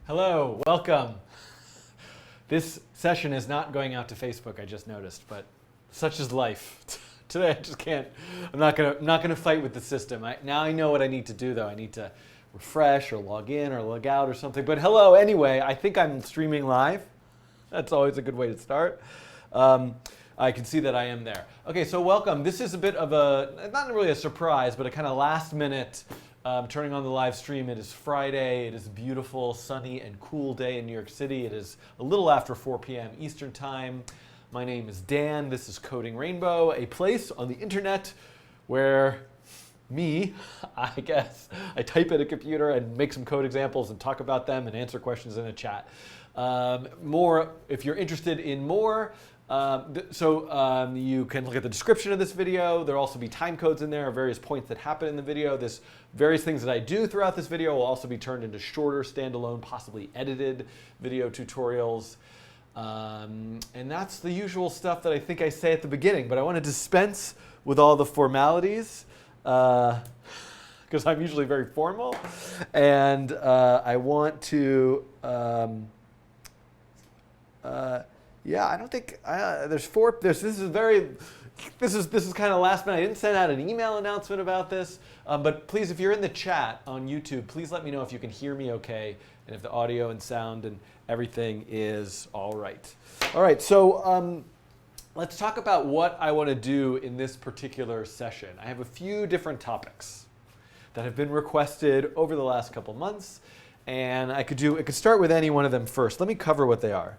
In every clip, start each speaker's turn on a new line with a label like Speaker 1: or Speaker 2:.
Speaker 1: Hello, welcome. This session is not going out to Facebook, I just noticed, but such is life. Today I just can't, I'm not gonna fight with the system. Now I know what I need to do though. I need to refresh or log in or log out or something. But hello anyway, I think I'm streaming live. That's always a good way to start. I can see that I am there. Okay, so welcome. This is a bit of a, not really a surprise, but a kind of last minute turning on the live stream. It is Friday. It is a beautiful, sunny, and cool day in New York City. It is a little after 4 p.m. Eastern Time. My name is Dan. This is Coding Rainbow, a place on the internet where I guess, I type at a computer and make some code examples and talk about them and answer questions in a chat. If you're interested in more, you can look at the description of this video. There'll also be time codes in there, various points that happen in the video. There's various things that I do throughout this video will also be turned into shorter, standalone, possibly edited video tutorials. And that's the usual stuff that I think I say at the beginning, but I want to dispense with all the formalities because I'm usually very formal. And I want to... yeah, I don't think this is kind of last minute. I didn't send out an email announcement about this, but please, if you're in the chat on YouTube, please let me know if you can hear me okay and if the audio and sound and everything is all right. All right, so let's talk about what I want to do in this particular session. I have a few different topics that have been requested over the last couple months, and I could start with any one of them first. Let me cover what they are.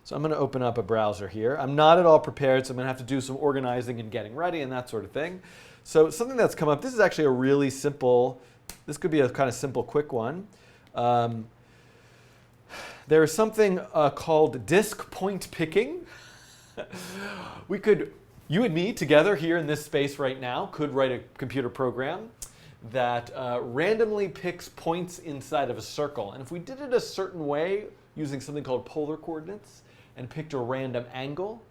Speaker 1: So I'm going to open up a browser here. I'm not at all prepared, so I'm going to have to do some organizing and getting ready and that sort of thing. So something that's come up, this is actually a really simple, this could be a kind of simple, quick one. There is something called disk point picking. You and me together here in this space right now could write a computer program that randomly picks points inside of a circle. And if we did it a certain way, using something called polar coordinates, and picked a random angle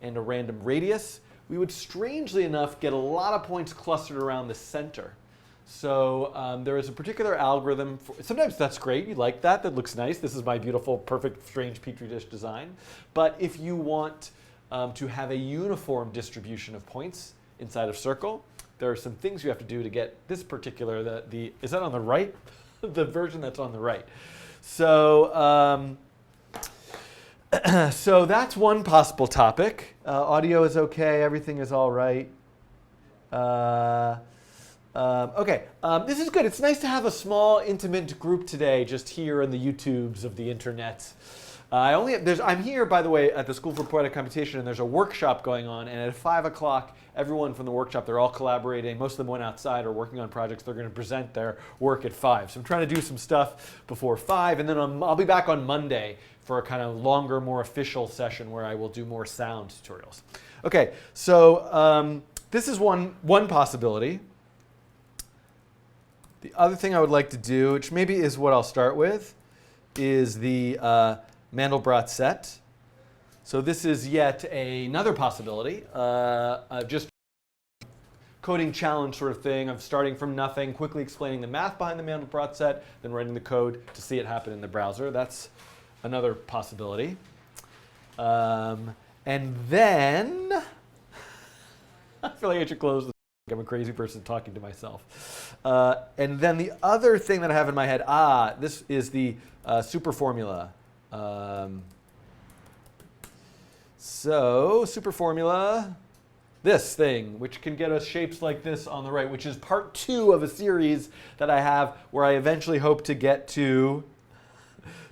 Speaker 1: and a random radius, we would strangely enough get a lot of points clustered around the center. So there is a particular algorithm. Sometimes that's great, you like that, that looks nice. This is my beautiful, perfect, strange Petri dish design. But if you want to have a uniform distribution of points inside of circle, there are some things you have to do to get this particular, is that on the right? The version that's on the right. So, so that's one possible topic. Audio is okay, everything is all right. Okay, this is good. It's nice to have a small, intimate group today, just here in the YouTubes of the internet. I'm here, by the way, at the School for Poetic Computation, and there's a workshop going on, and at 5 o'clock, everyone from the workshop, they're all collaborating. Most of them went outside or working on projects. They're going to present their work at 5. So I'm trying to do some stuff before 5, and then I'll be back on Monday for a kind of longer, more official session where I will do more sound tutorials. Okay, so this is one possibility. The other thing I would like to do, which maybe is what I'll start with, is the Mandelbrot Set. So this is yet another possibility, just coding challenge sort of thing of starting from nothing, quickly explaining the math behind the Mandelbrot Set, then writing the code to see it happen in the browser. That's another possibility. And then, I feel like I should close this. I'm a crazy person talking to myself. And then the other thing that I have in my head, this is the super formula. So super formula, this thing, which can get us shapes like this on the right, which is part 2 of a series that I have where I eventually hope to get to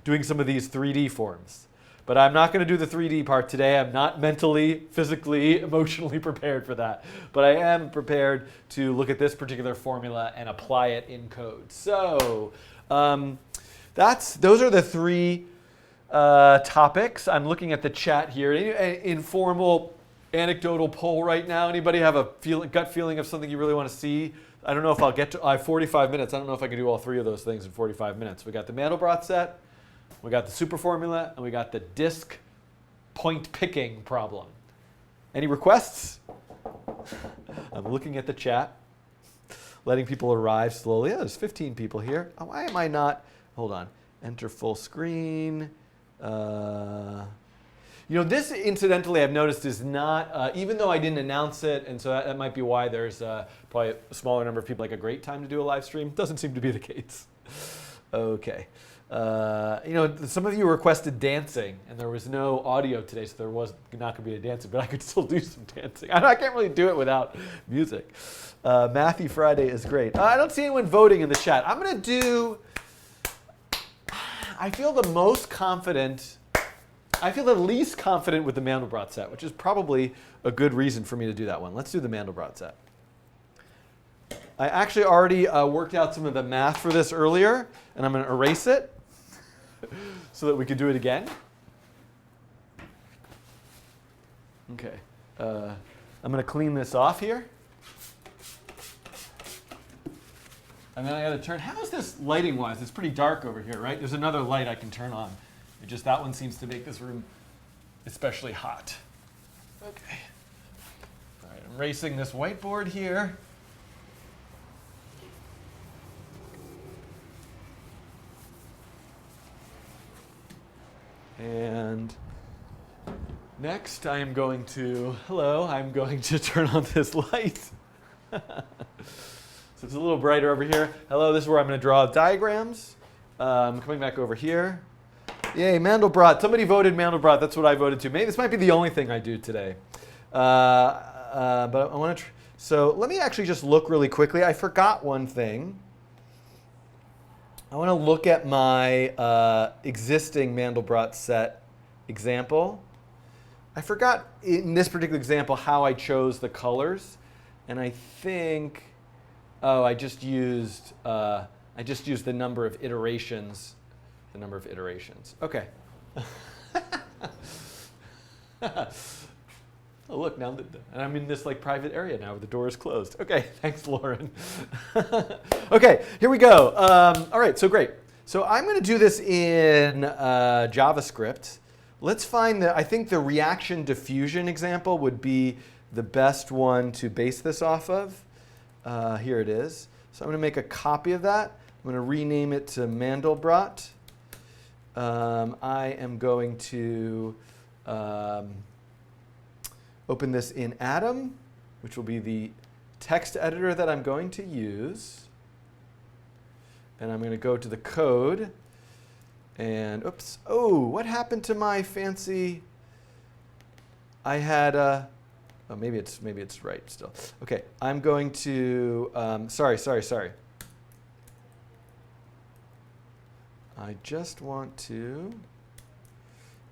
Speaker 1: doing some of these 3D forms. But I'm not going to do the 3D part today. I'm not mentally, physically, emotionally prepared for that. But I am prepared to look at this particular formula and apply it in code. So those are the 3 topics. I'm looking at the chat here. Informal, anecdotal poll right now. Anybody have a gut feeling of something you really want to see? I don't know if I'll get to, I have 45 minutes. I don't know if I can do all 3 of those things in 45 minutes. We got the Mandelbrot set, we got the super formula, and we got the disk point picking problem. Any requests? I'm looking at the chat, letting people arrive slowly. Yeah, there's 15 people here. Why am I not? Hold on. enter full screen. This, incidentally, I've noticed is not, even though I didn't announce it, and so that might be why there's probably a smaller number of people like a great time to do a live stream. Doesn't seem to be the case. Okay. Some of you requested dancing, and there was no audio today, so there was not going to be a dancing, but I could still do some dancing. I can't really do it without music. Matthew Friday is great. I don't see anyone voting in the chat. I'm going to do, I feel the most confident, I feel the least confident with the Mandelbrot set, which is probably a good reason for me to do that one. Let's do the Mandelbrot set. I actually already worked out some of the math for this earlier, and I'm going to erase it so that we can do it again. Okay. I'm going to clean this off here. And then I got to turn. How is this lighting-wise? It's pretty dark over here, right? There's another light I can turn on. It just that one seems to make this room especially hot. Okay. All right, I'm erasing this whiteboard here. And next I'm going to turn on this light. So it's a little brighter over here. Hello, this is where I'm going to draw diagrams. I'm coming back over here. Yay, Mandelbrot. Somebody voted Mandelbrot. That's what I voted to. Maybe this might be the only thing I do today. But I want to. So let me actually just look really quickly. I forgot one thing. I want to look at my existing Mandelbrot set example. I forgot in this particular example how I chose the colors, and I think, I just used the number of iterations. The number of iterations. Okay. Oh, look, now and I'm in this private area now where the door is closed. Okay, thanks, Lauren. Okay, here we go. All right, so great. So I'm going to do this in JavaScript. Let's find I think the reaction diffusion example would be the best one to base this off of. Here it is. So I'm going to make a copy of that. I'm going to rename it to Mandelbrot. I am going to open this in Atom, which will be the text editor that I'm going to use. And I'm going to go to the code. And oops. Oh, what happened to my fancy? I had oh, maybe it's right still. Okay, I'm going to sorry. I just want to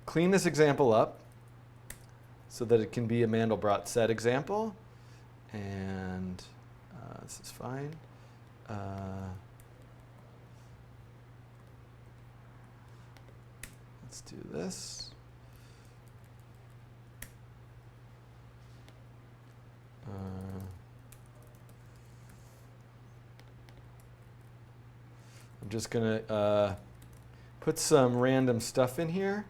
Speaker 1: clean this example up so that it can be a Mandelbrot set example. And this is fine. Let's do this. I'm just going to put some random stuff in here.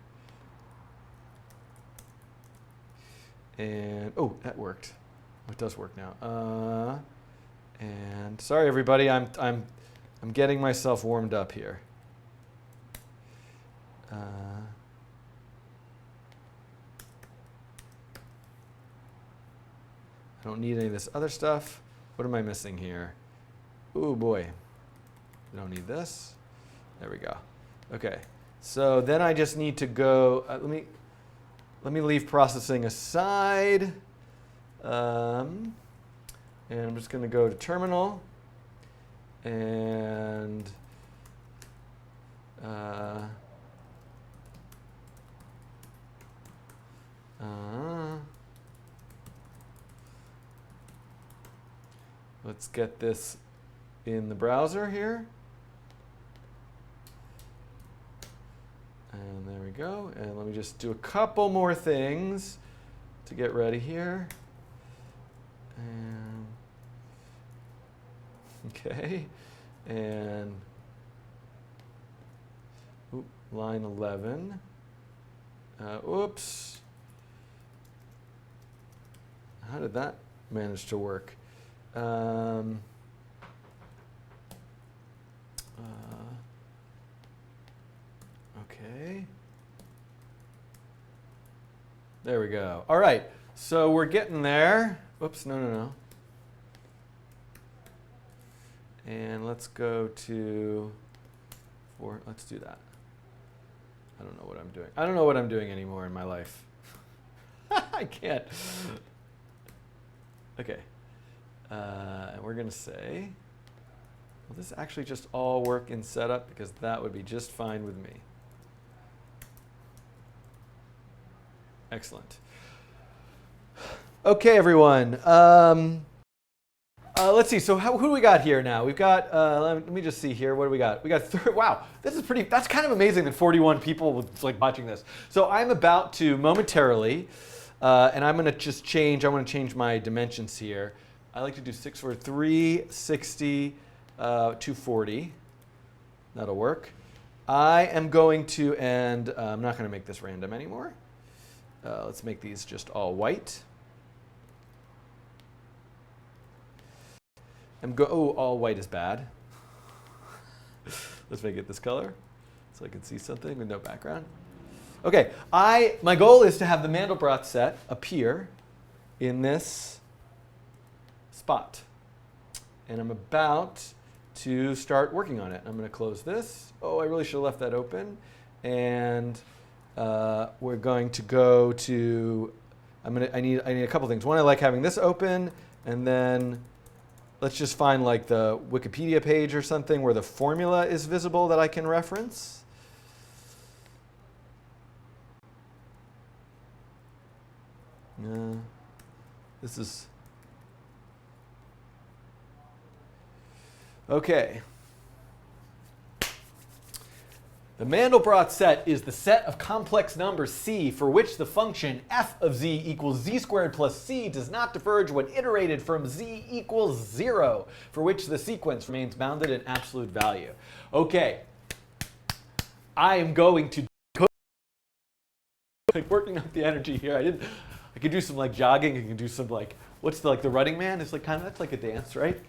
Speaker 1: And oh, that worked. Oh, it does work now. And sorry, everybody, I'm getting myself warmed up here. I don't need any of this other stuff. What am I missing here? Oh boy, we don't need this. There we go. Okay, so then I just need to go. Let me leave processing aside. And I'm just going to go to terminal and let's get this in the browser here. And there we go. And let me just do a couple more things to get ready here. And okay. And line 11. Oops. How did that manage to work? There we go. All right, so we're getting there. Oops, no. And let's go to let's do that. I don't know what I'm doing. I don't know what I'm doing anymore in my life. I can't. Okay. And we're going to say, will this actually just all work in setup? Because that would be just fine with me. Excellent. Okay, everyone. Let's see. So who do we got here now? We've got, let me just see here. What do we got? We got, wow, this is pretty, that's kind of amazing that 41 people was like watching this. So I'm about to momentarily, and I'm going to just change, I want to change my dimensions here. I like to do 643, 60, 240. That'll work. I am going to, and I'm not going to make this random anymore. Let's make these just all white. Oh, all white is bad. Let's make it this color so I can see something with no background. Okay, my goal is to have the Mandelbrot set appear in this spot. And I'm about to start working on it. I'm going to close this. Oh, I really should have left that open. And we're going to go to, I need a couple things. One, I like having this open, and then let's just find like the Wikipedia page or something where the formula is visible that I can reference. This is, okay. The Mandelbrot set is the set of complex numbers C for which the function f of z equals z squared plus c does not diverge when iterated from z equals 0, for which the sequence remains bounded in absolute value. Okay, I am going to working up the energy here. I could do some like jogging. I can do some like, what's the, like the Running Man? It's like kind of, that's like a dance, right?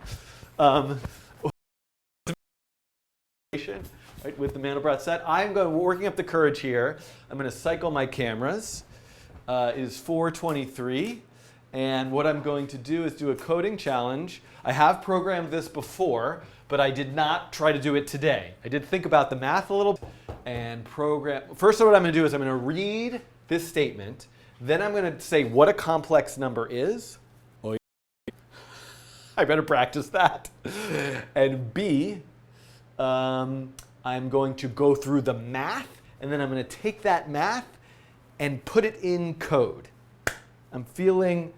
Speaker 1: Right, with the Mandelbrot set. I'm working up the courage here. I'm going to cycle my cameras. It is 4:23. And what I'm going to do is do a coding challenge. I have programmed this before, but I did not try to do it today. I did think about the math a little and program. First, what I'm going to do is I'm going to read this statement. Then I'm going to say what a complex number is. Oh, yeah. I better practice that. And B, I'm going to go through the math, and then I'm going to take that math and put it in code. I'm feeling,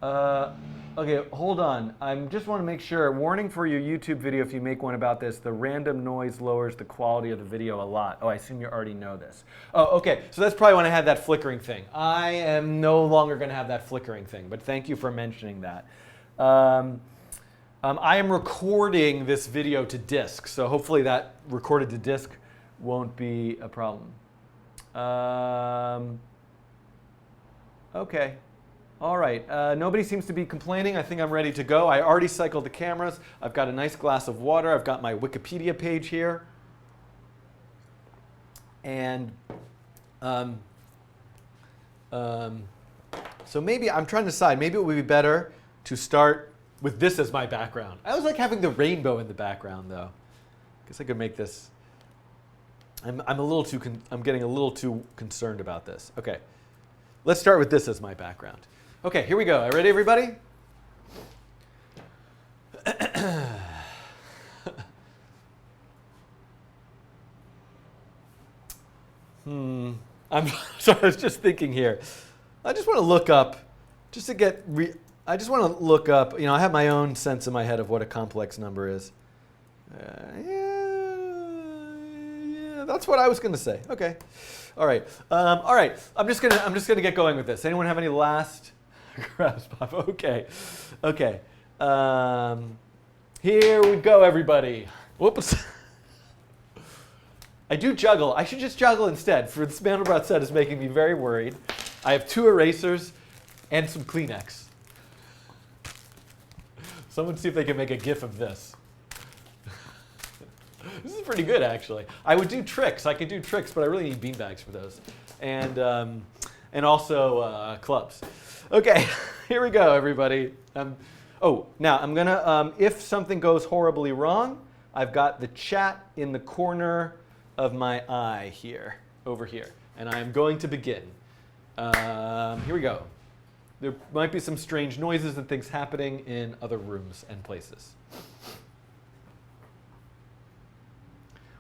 Speaker 1: okay, hold on. I just want to make sure, warning for your YouTube video if you make one about this, the random noise lowers the quality of the video a lot. Oh, I assume you already know this. Oh, okay, so that's probably when I had that flickering thing. I am no longer going to have that flickering thing, but thank you for mentioning that. I am recording this video to disk, so hopefully that recorded to disk won't be a problem. Okay. All right. Nobody seems to be complaining. I think I'm ready to go. I already cycled the cameras. I've got a nice glass of water. I've got my Wikipedia page here. And so maybe I'm trying to decide. Maybe it would be better to start with this as my background. I always like having the rainbow in the background, though. I guess I could make this. I'm getting a little too concerned about this. Okay, let's start with this as my background. Okay, here we go. Are ready, everybody? I'm sorry. I was just thinking here. I just want to look up, just to get. I just want to look up, I have my own sense in my head of what a complex number is. Yeah, that's what I was going to say. Okay. All right. I'm just going to get going with this. Anyone have any last grasp of? Okay. Okay. Here we go, everybody. Whoops. I do juggle. I should just juggle instead. For this Mandelbrot set is making me very worried. I have 2 erasers and some Kleenex. Someone see if they can make a GIF of this. This is pretty good, actually. I would do tricks. I could do tricks, but I really need beanbags for those. And also clubs. Okay, here we go, everybody. Now I'm going to, if something goes horribly wrong, I've got the chat in the corner of my eye here, over here. And I'm going to begin. Here we go. There might be some strange noises and things happening in other rooms and places.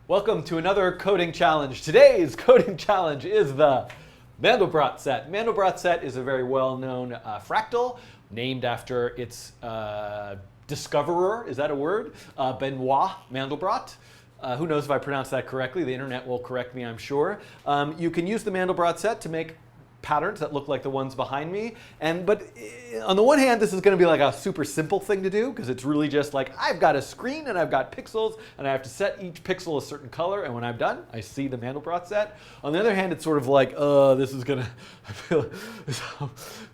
Speaker 1: Welcome to another coding challenge. Today's coding challenge is the Mandelbrot Set. Mandelbrot Set is a very well-known fractal named after its discoverer. Is that a word? Benoit Mandelbrot. Who knows if I pronounced that correctly? The internet will correct me, I'm sure. You can use the Mandelbrot Set to make patterns that look like the ones behind me. But on the one hand, this is going to be like a super simple thing to do because it's really just like I've got a screen and I've got pixels and I have to set each pixel a certain color, and when I'm done, I see the Mandelbrot Set. On the other hand, it's sort of like, this is going to, I feel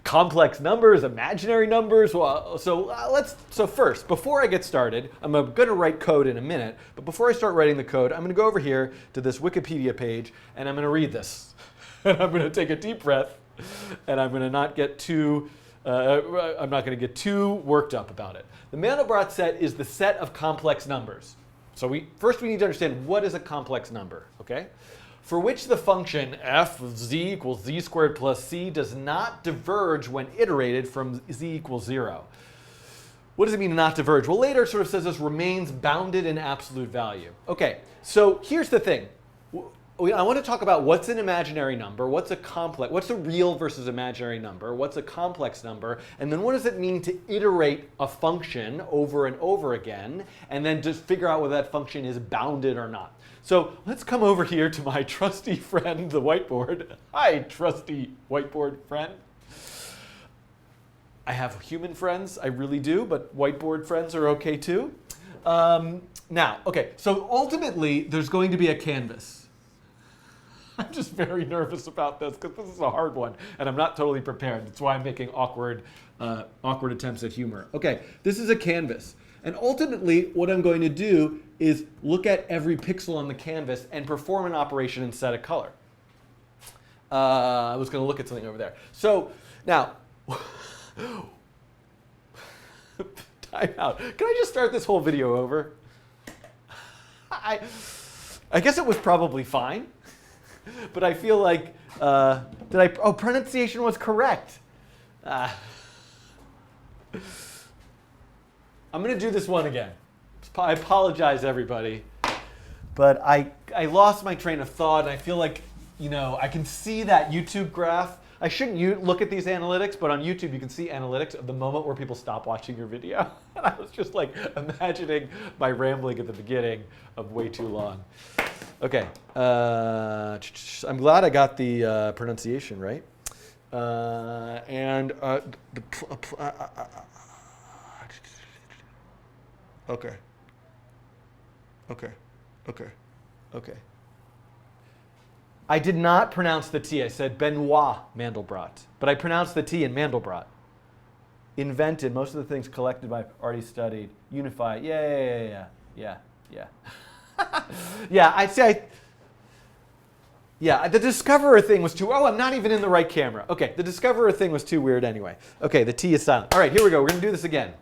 Speaker 1: complex numbers, imaginary numbers. So first, before I get started, I'm going to write code in a minute, but before I start writing the code, I'm going to go over here to this Wikipedia page and I'm going to read this. And I'm going to take a deep breath, and I'm going to not get too, I'm not going to get too worked up about it. The Mandelbrot set is the set of complex numbers. So first we need to understand what is a complex number, okay? For which the function f of z equals z squared plus c does not diverge when iterated from z equals 0. What does it mean to not diverge? Well, later it sort of says this remains bounded in absolute value. Okay, so here's the thing. I want to talk about what's an imaginary number, what's a real versus imaginary number, what's a complex number, and then what does it mean to iterate a function over and over again, and then just figure out whether that function is bounded or not. So let's come over here to my trusty friend, the whiteboard. Hi, trusty whiteboard friend. I have human friends, I really do, but whiteboard friends are okay too. Now, okay, so ultimately there's going to be a canvas. I'm just very nervous about this because this is a hard one and I'm not totally prepared. That's why I'm making awkward attempts at humor. Okay, this is a canvas. And ultimately, what I'm going to do is look at every pixel on the canvas and perform an operation and set a color. I was going to look at something over there. So now, time out. Can I just start this whole video over? I guess it was probably fine. But I feel like, pronunciation was correct. I'm going to do this one again. I apologize, everybody. But I lost my train of thought, and I feel like, I can see that YouTube graph. I shouldn't look at these analytics, but on YouTube you can see analytics of the moment where people stop watching your video. And I was just like imagining my rambling at the beginning of way too long. Okay, I'm glad I got the pronunciation right. Okay. I did not pronounce the T. I said Benoit Mandelbrot, but I pronounced the T in Mandelbrot. Invented, most of the things collected by already studied, unified. Yeah. Yeah, the discoverer thing was too, I'm not even in the right camera. Okay, the discoverer thing was too weird anyway. Okay, the T is silent. All right, here we go. We're going to do this again.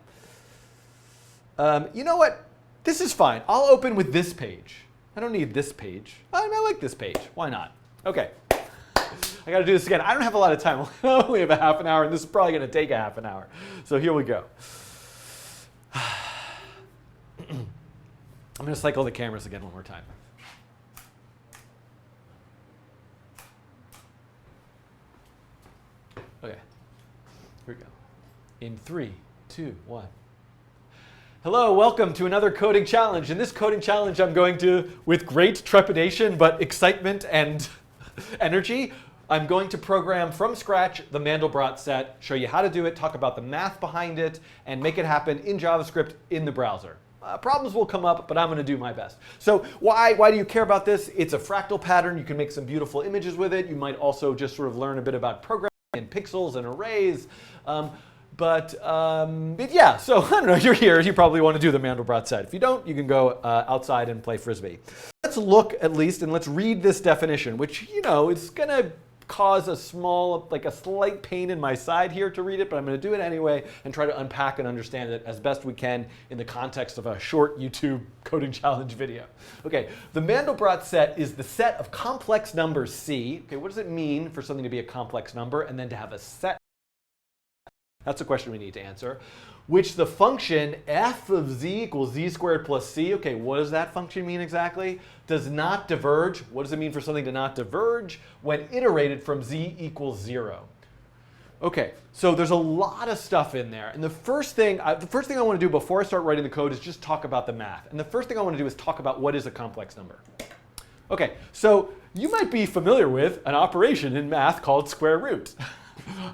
Speaker 1: You know what? This is fine. I'll open with this page. I don't need this page. I like this page. Why not? Okay. I got to do this again. I don't have a lot of time. I only have a half an hour, and this is probably going to take a half an hour. So here we go. I'm going to cycle the cameras again one more time. Okay, here we go. In 3, 2, 1. Hello, welcome to another coding challenge. In this coding challenge, I'm going to, with great trepidation but excitement and energy, I'm going to program from scratch the Mandelbrot set, show you how to do it, talk about the math behind it, and make it happen in JavaScript in the browser. Problems will come up, but I'm going to do my best. So why do you care about this? It's a fractal pattern. You can make some beautiful images with it. You might also just sort of learn a bit about programming and pixels and arrays. But yeah, so I don't know, you're here, you probably want to do the Mandelbrot set. If you don't, you can go outside and play Frisbee. Let's look at least, and let's read this definition, which, you know, is going to cause a slight pain in my side here to read it, but I'm going to do it anyway and try to unpack and understand it as best we can in the context of a short YouTube coding challenge video. Okay, the Mandelbrot set is the set of complex numbers C. Okay, what does it mean for something to be a complex number and then to have a set? That's a question we need to answer. Which the function f of z equals z squared plus c, okay, what does that function mean exactly? Does not diverge. What does it mean for something to not diverge? When iterated from z equals 0. Okay, so there's a lot of stuff in there. And the first thing I want to do before I start writing the code is just talk about the math. And the first thing I want to do is talk about what is a complex number. Okay, so you might be familiar with an operation in math called square root.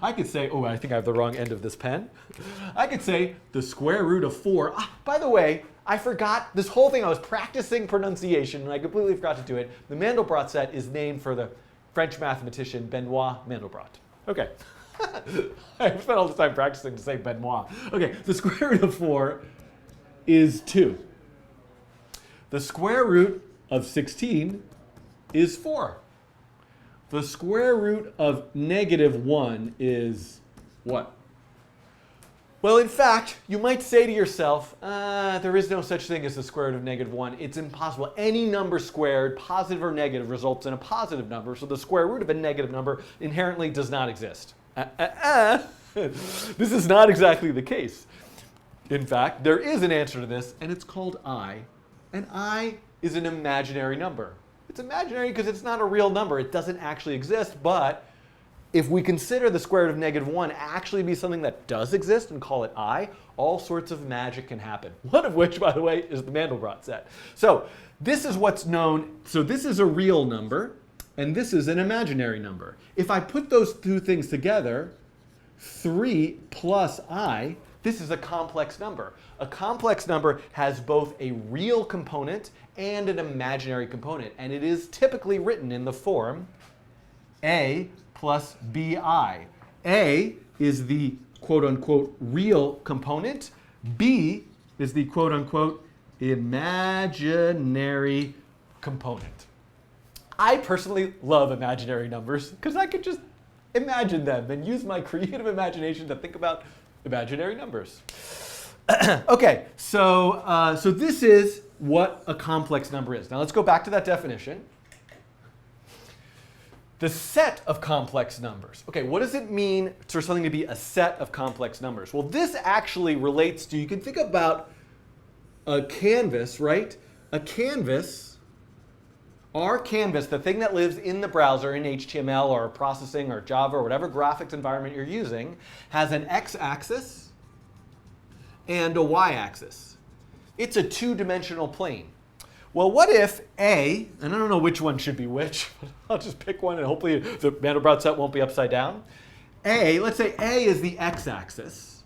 Speaker 1: I could say, oh, I think I have the wrong end of this pen. I could say the square root of 4. By the way, I forgot this whole thing. I was practicing pronunciation and I completely forgot to do it. The Mandelbrot set is named for the French mathematician Benoit Mandelbrot. Okay. I spent all this time practicing to say Benoit. Okay, the square root of 4 is 2. The square root of 16 is 4. The square root of -1 is what? Well, in fact, you might say to yourself, there is no such thing as the square root of -1. It's impossible. Any number squared, positive or negative, results in a positive number. So the square root of a negative number inherently does not exist. This is not exactly the case. In fact, there is an answer to this, and it's called I. And I is an imaginary number. It's imaginary because it's not a real number. It doesn't actually exist, but if we consider the square root of -1 actually be something that does exist and call it I, all sorts of magic can happen. One of which, by the way, is the Mandelbrot set. So this is what's known, so this is a real number, and this is an imaginary number. If I put those two things together, 3 plus I, this is a complex number. A complex number has both a real component and an imaginary component, and it is typically written in the form A plus BI. A is the quote-unquote real component. B is the quote-unquote imaginary component. I personally love imaginary numbers because I could just imagine them and use my creative imagination to think about imaginary numbers. Okay, so this is what a complex number is. Now let's go back to that definition. The set of complex numbers. Okay, what does it mean for something to be a set of complex numbers? Well, this actually relates to, you can think about a canvas, right? A canvas, our canvas, the thing that lives in the browser in HTML or processing or Java or whatever graphics environment you're using, has an x-axis and a y-axis. It's a two-dimensional plane. Well, what if A, and I don't know which one should be which, but I'll just pick one and hopefully the Mandelbrot set won't be upside down. A, let's say A is the x-axis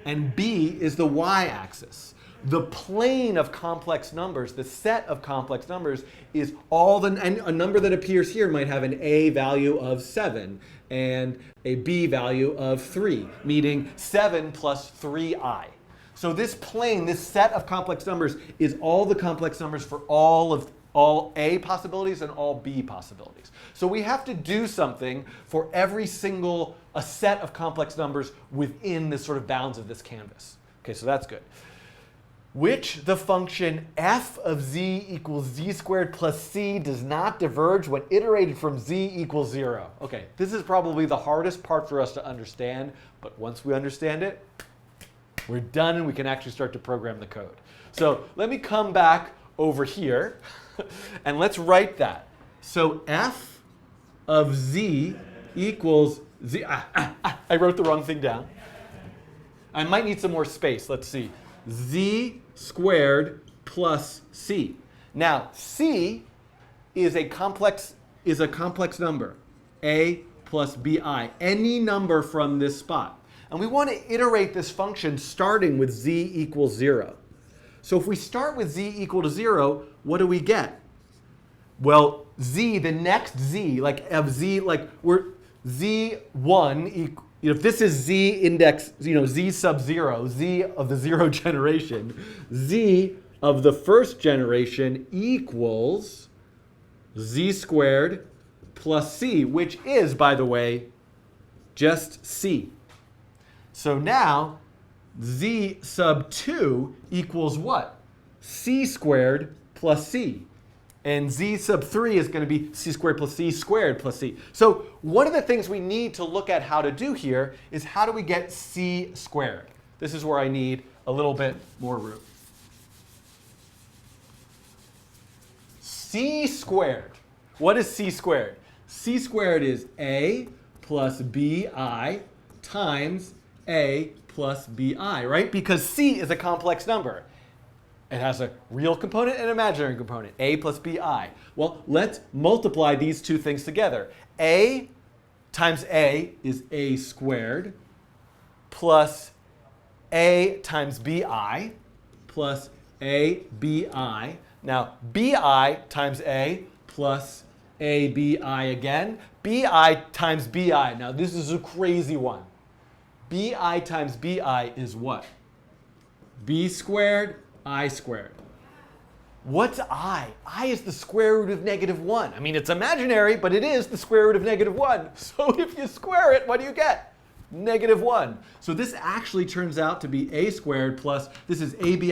Speaker 1: and B is the y-axis. The plane of complex numbers, the set of complex numbers, is all the, and a number that appears here might have an A value of 7 and a B value of 3, meaning 7 plus 3i. So this plane, this set of complex numbers, is all the complex numbers for all A possibilities and all B possibilities. So we have to do something for every single a set of complex numbers within the sort of bounds of this canvas. Okay, so that's good. Which the function f of z equals z squared plus c does not diverge when iterated from z equals 0. Okay, this is probably the hardest part for us to understand, but once we understand it, we're done and we can actually start to program the code. So let me come back over here and let's write that. So f of z equals z. I wrote the wrong thing down. I might need some more space. Let's see. Z squared plus c. Now c is a complex number. A plus bi. Any number from this spot. And we want to iterate this function starting with z equals 0. So if we start with z equal to 0, what do we get? Well, z, the next z, like of z, like we're z1 if this is z index, z sub 0, z of the 0 generation, z of the first generation equals z squared plus c, which is, by the way, just c. So now z sub 2 equals what? C squared plus c. And z sub 3 is going to be c squared plus c squared plus c. So one of the things we need to look at how to do here is how do we get c squared? This is where I need a little bit more room. C squared. What is c squared? C squared is a plus bi times a plus bi, right? Because c is a complex number. It has a real component and an imaginary component, a plus bi. Well, let's multiply these two things together. A times a is a squared plus a times bi plus a bi. Now, bi times a plus a bi again. Bi times bi. Now, this is a crazy one. Bi times bi is what? B squared, I squared. What's I? I is the square root of -1. I mean, it's imaginary, but it is the square root of -1. So if you square it, what do you get? -1. So this actually turns out to be a squared plus, this is abi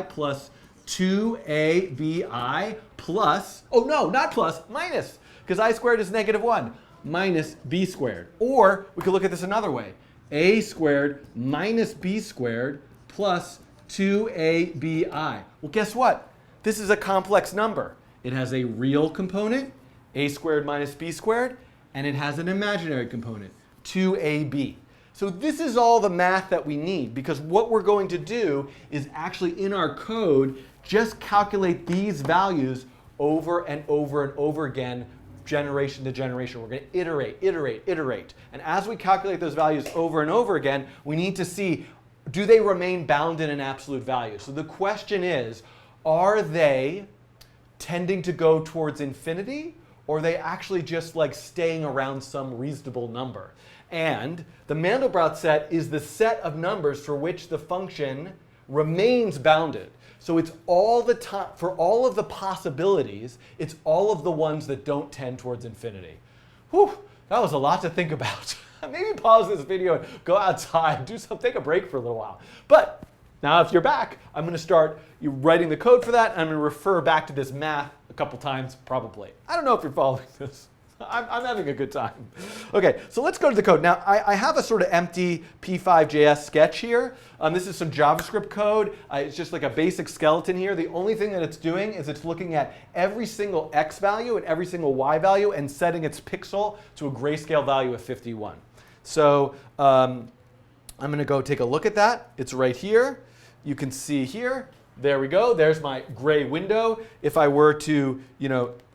Speaker 1: plus 2abi plus, oh no, not plus, minus, because I squared is -1, minus b squared. Or we could look at this another way. A squared minus b squared plus 2abi. Well, guess what? This is a complex number. It has a real component, a squared minus b squared, and it has an imaginary component, 2ab. So this is all the math that we need, because what we're going to do is actually in our code just calculate these values over and over and over again, generation to generation. We're going to iterate, iterate, iterate. And as we calculate those values over and over again, we need to see, do they remain bound in an absolute value? So the question is, are they tending to go towards infinity, or are they actually just like staying around some reasonable number? And the Mandelbrot set is the set of numbers for which the function remains bounded. So it's all the time, for all of the possibilities, it's all of the ones that don't tend towards infinity. Whew, that was a lot to think about. Maybe pause this video and go outside, do something, take a break for a little while. But now if you're back, I'm going to start writing the code for that, and I'm going to refer back to this math a couple times, probably. I don't know if you're following this. I'm having a good time. Okay, so let's go to the code. Now, I have a sort of empty p5.js sketch here. This is some JavaScript code. It's just like a basic skeleton here. The only thing that it's doing is it's looking at every single x value and every single y value and setting its pixel to a grayscale value of 51. So I'm going to go take a look at that. It's right here. You can see here. There we go. There's my gray window. If I were to,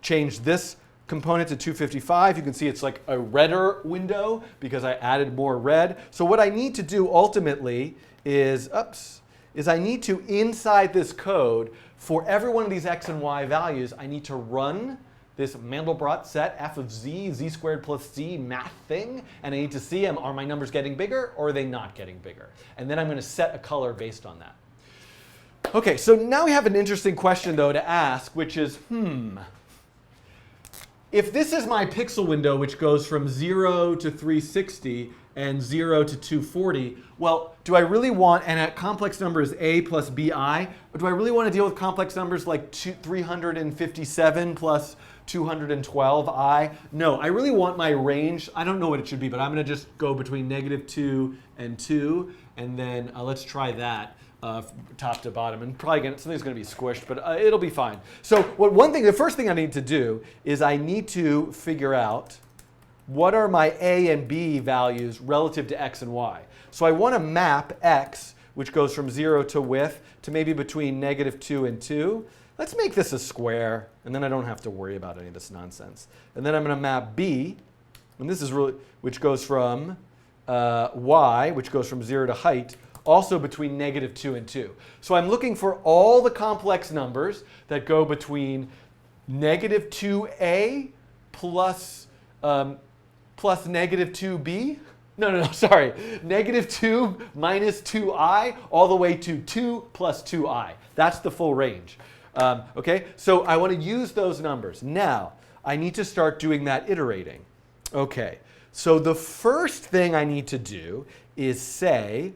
Speaker 1: change this component to 255, you can see it's like a redder window because I added more red. So what I need to do ultimately is I need to, inside this code, for every one of these x and y values, I need to run this Mandelbrot set f of z, z squared plus c math thing, and I need to see are my numbers getting bigger or are they not getting bigger? And then I'm going to set a color based on that. Okay, so now we have an interesting question though to ask, which is, if this is my pixel window, which goes from 0 to 360 and 0 to 240, well, do I really want, and a complex number is a plus bi, or do I really want to deal with complex numbers like 357 plus 212i? No, I really want my range. I don't know what it should be, but I'm going to just go between -2 and 2, and then let's try that. Top to bottom, and probably something's going to be squished, but it'll be fine. So the first thing I need to do is I need to figure out what are my a and b values relative to x and y. So I want to map x, which goes from 0 to width, to maybe between -2 and 2. Let's make this a square, and then I don't have to worry about any of this nonsense. And then I'm going to map b, and this is really, which goes from y, which goes from 0 to height, also between -2 and 2. So I'm looking for all the complex numbers that go between -2a plus -2b. No, sorry. Negative 2 minus 2i all the way to 2 plus 2i. That's the full range. Okay, so I want to use those numbers. Now, I need to start doing that iterating. Okay, so the first thing I need to do is say,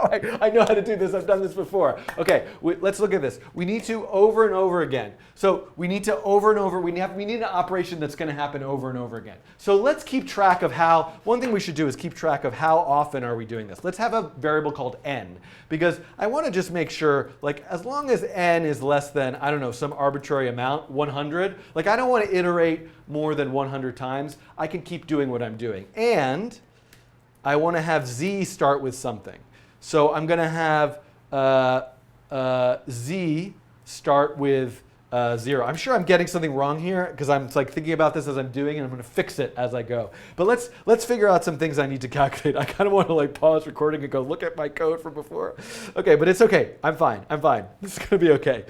Speaker 1: I know how to do this. I've done this before. Okay, let's look at this. We need to over and over again. So we need to over and over. We need an operation that's going to happen over and over again. So let's keep track of how. One thing we should do is keep track of how often are we doing this. Let's have a variable called n, because I want to just make sure, like, as long as n is less than, I don't know, some arbitrary amount, 100. Like, I don't want to iterate more than 100 times. I can keep doing what I'm doing, and I want to have z start with something. So I'm going to have z start with 0. I'm sure I'm getting something wrong here because I'm like thinking about this as I'm doing, and I'm going to fix it as I go. But let's figure out some things I need to calculate. I kind of want to like pause recording and go look at my code from before. Okay, but it's okay. I'm fine. This is going to be okay.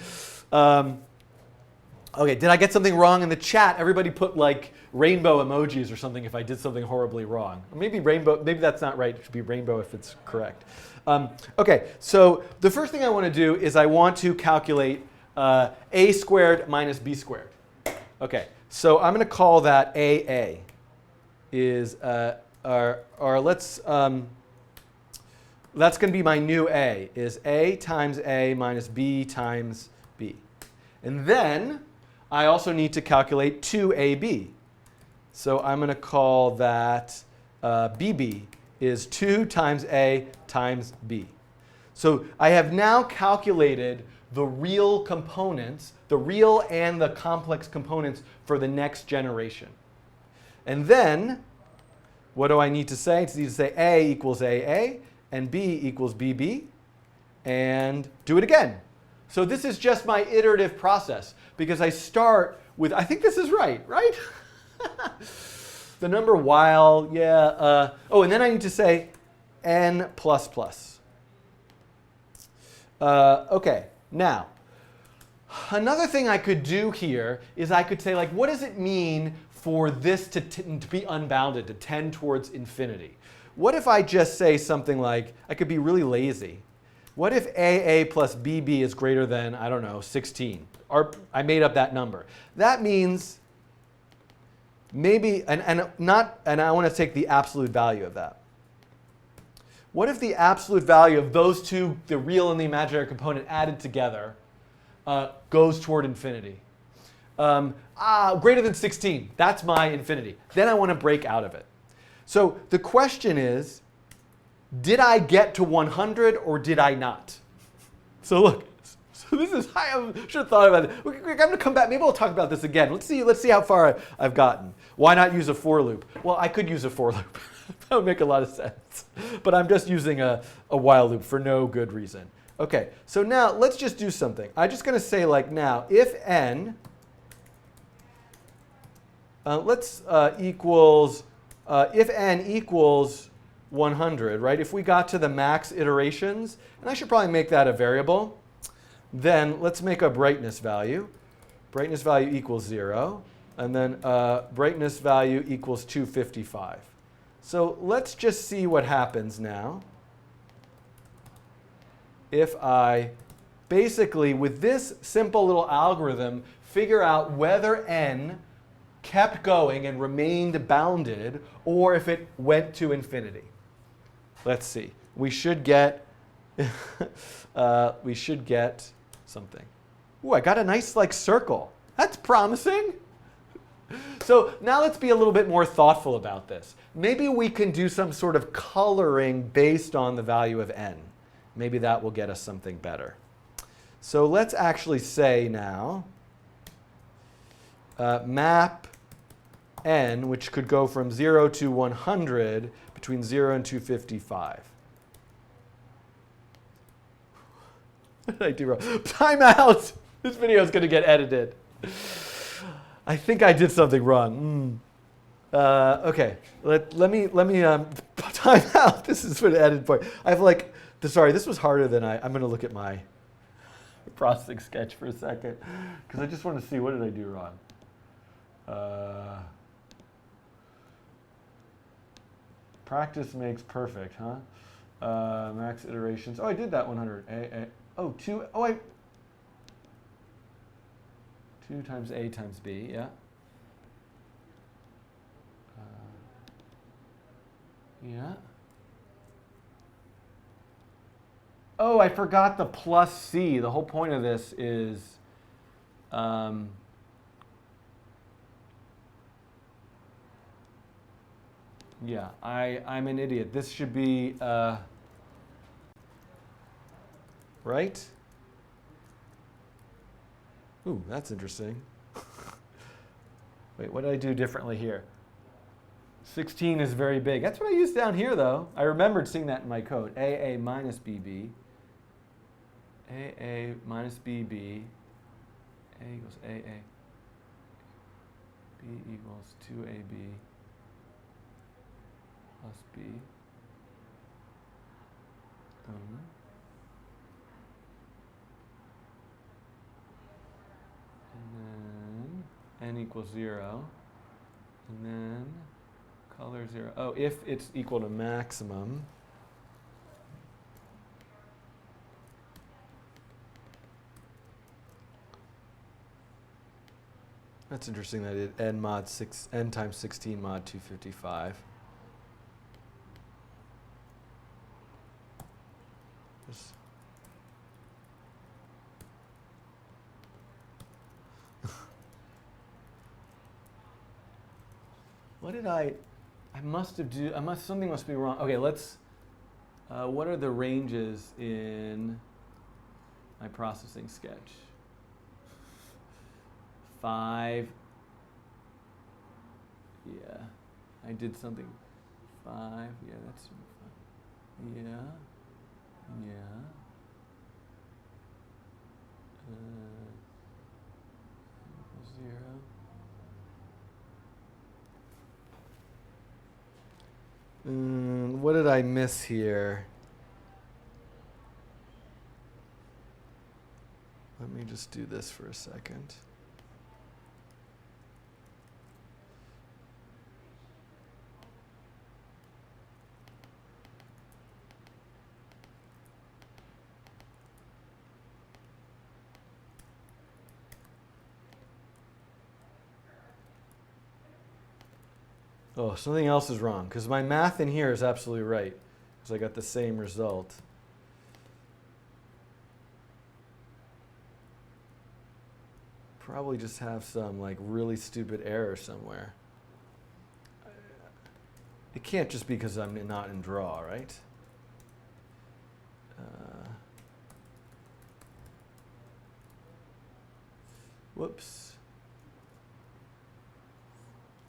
Speaker 1: Okay, did I get something wrong in the chat? Everybody put like rainbow emojis or something if I did something horribly wrong. Or maybe rainbow, maybe that's not right. It should be rainbow if it's correct. Okay, so the first thing I want to do is I want to calculate a squared minus b squared. Okay, so I'm going to call that AA. Is or let's that's going to be my new A. Is A times A minus B times B, and then I also need to calculate 2AB. So I'm going to call that BB is 2 times A times B. So I have now calculated the real components, the real and the complex components for the next generation. And then, what do I need to say? I need to say A equals AA and B equals BB, and do it again. So this is just my iterative process, because I start with, I think this is right? The number while, yeah. Oh, and then I need to say n plus plus. Okay, now, another thing I could do here is I could say, like, what does it mean for this to be unbounded, to tend towards infinity? What if I just say something like, I could be really lazy. What if AA plus BB is greater than, I don't know, 16? Or I made up that number. That means maybe, and I want to take the absolute value of that. What if the absolute value of those two, the real and the imaginary component added together, goes toward infinity? Greater than 16, that's my infinity. Then I want to break out of it. So the question is, did I get to 100 or did I not? So look, so this is, I should have thought about it. I'm going to come back, maybe we'll talk about this again. Let's see how far I've gotten. Why not use a for loop? Well, I could use a for loop. That would make a lot of sense. But I'm just using a while loop for no good reason. Okay, so now let's just do something. I'm just going to say, like, now, if n equals 100, right? If we got to the max iterations, and I should probably make that a variable, then let's make a brightness value. Brightness value equals 0, and then brightness value equals 255. So let's just see what happens now if I basically, with this simple little algorithm, figure out whether n kept going and remained bounded, or if it went to infinity. Let's see. We should get something. Ooh, I got a nice like circle. That's promising. So now let's be a little bit more thoughtful about this. Maybe we can do some sort of coloring based on the value of n. Maybe that will get us something better. So let's actually say now map n, which could go from 0 to 100 between 0 and 255. What did I do wrong? Time out! This video is going to get edited. I think I did something wrong. Okay, let me time out. This is for the edit point. I have like, sorry, this was harder than I'm going to look at my processing sketch for a second, because I just want to see, what did I do wrong? Practice makes perfect, huh? Max iterations. Oh, I did that 100. Oh, 2. Oh, 2 times A times B, yeah. Yeah. Oh, I forgot the plus C. The whole point of this is yeah, I'm an idiot. This should be, right? Ooh, that's interesting. Wait, what did I do differently here? 16 is very big. That's what I used down here, though. I remembered seeing that in my code. AA minus BB. AA minus BB. A equals AA. B equals 2AB plus B. And then n equals 0. And then color 0. Oh, if it's equal to maximum. That's interesting that it n times 16 mod 255. What did I must have something must be wrong. Okay, let's, what are the ranges in my processing sketch? 5, yeah, I did something, 5, yeah, that's 5, yeah, 0. What did I miss here? Let me just do this for a second. Oh, something else is wrong, because my math in here is absolutely right, because I got the same result. Probably just have some like really stupid error somewhere. It can't just be because I'm not in draw, right? Whoops.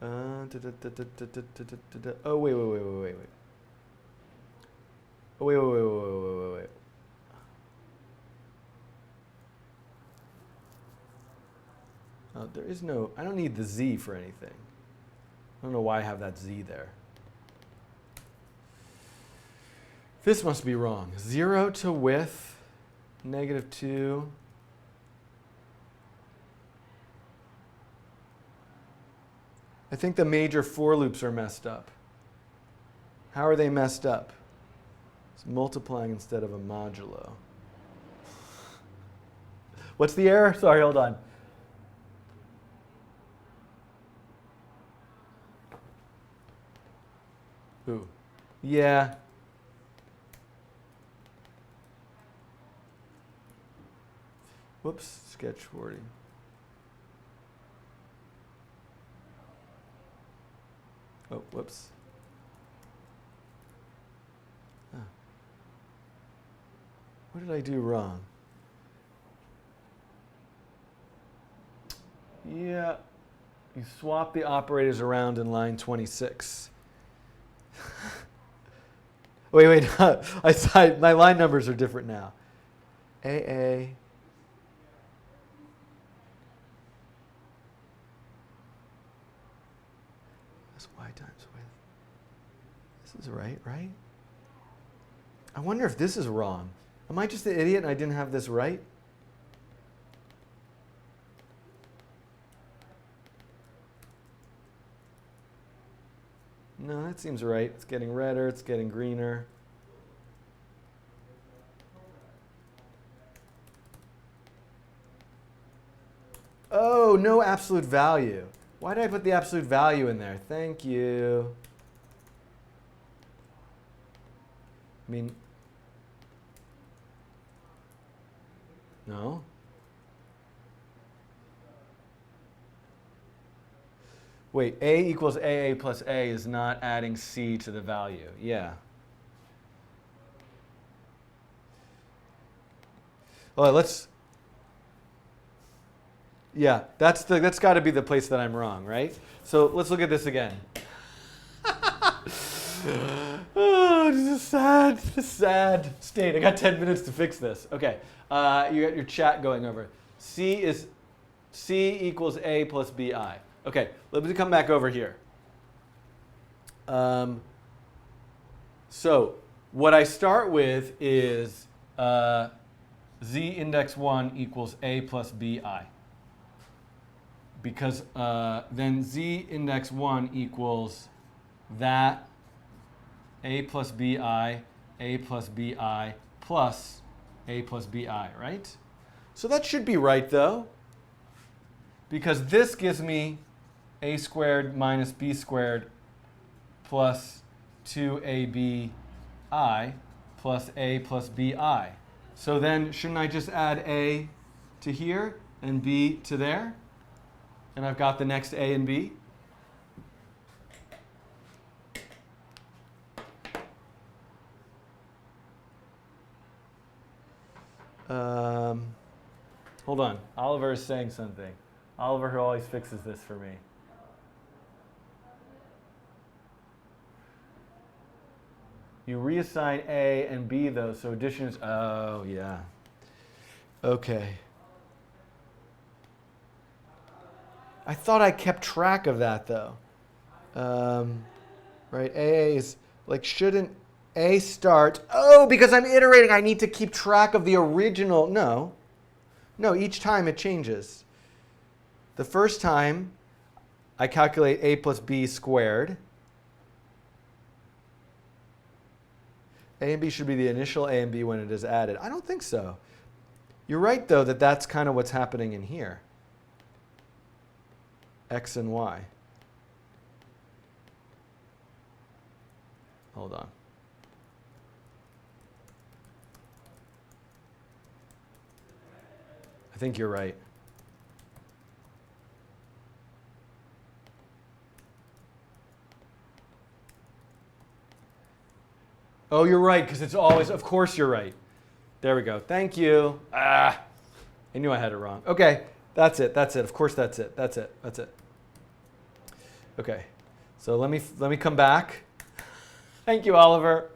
Speaker 1: Oh, wait. Oh, wait. Oh, there is no, I don't need the Z for anything. I don't know why I have that Z there. This must be wrong. 0 to width, -2. I think the major for loops are messed up. How are they messed up? It's multiplying instead of a modulo. What's the error? Sorry, hold on. Ooh. Yeah. Whoops, sketch 40. Oh, whoops. What did I do wrong? Yeah, you swap the operators around in line 26. wait, my line numbers are different now. AA. That's y times width. This is right? I wonder if this is wrong. Am I just an idiot and I didn't have this right? No, that seems right. It's getting redder. It's getting greener. Oh, no absolute value. Why did I put the absolute value in there? Thank you. I mean, no. Wait, A equals AA plus A is not adding C to the value. Yeah. Well, let's. Yeah, that's got to be the place that I'm wrong, right? So let's look at this again. Oh, this is a sad state. I got 10 minutes to fix this. Okay, you got your chat going over. C equals A plus BI. Okay, let me come back over here. So what I start with is Z index 1 equals A plus BI. Because then Z index 1 equals that A plus BI, A plus BI, plus A plus BI, right? So that should be right, though. Because this gives me A squared minus B squared plus 2AB I plus A plus BI. So then shouldn't I just add A to here and B to there? And I've got the next A and B. Hold on. Oliver is saying something. Oliver, who always fixes this for me. You reassign A and B, though, so addition is... Oh, yeah. Okay. I thought I kept track of that, though. Right, A is, like, shouldn't A start... Oh, because I'm iterating, I need to keep track of the original... No. No, each time it changes. The first time, I calculate A plus B squared. A and B should be the initial A and B when it is added. I don't think so. You're right, though, that that's kind of what's happening in here. X and Y. Hold on. I think you're right. Oh, you're right, because it's always, of course you're right. There we go. Thank you. I knew I had it wrong. Okay, that's it. Of course that's it. That's it. Okay, so let me come back. Thank you, Oliver.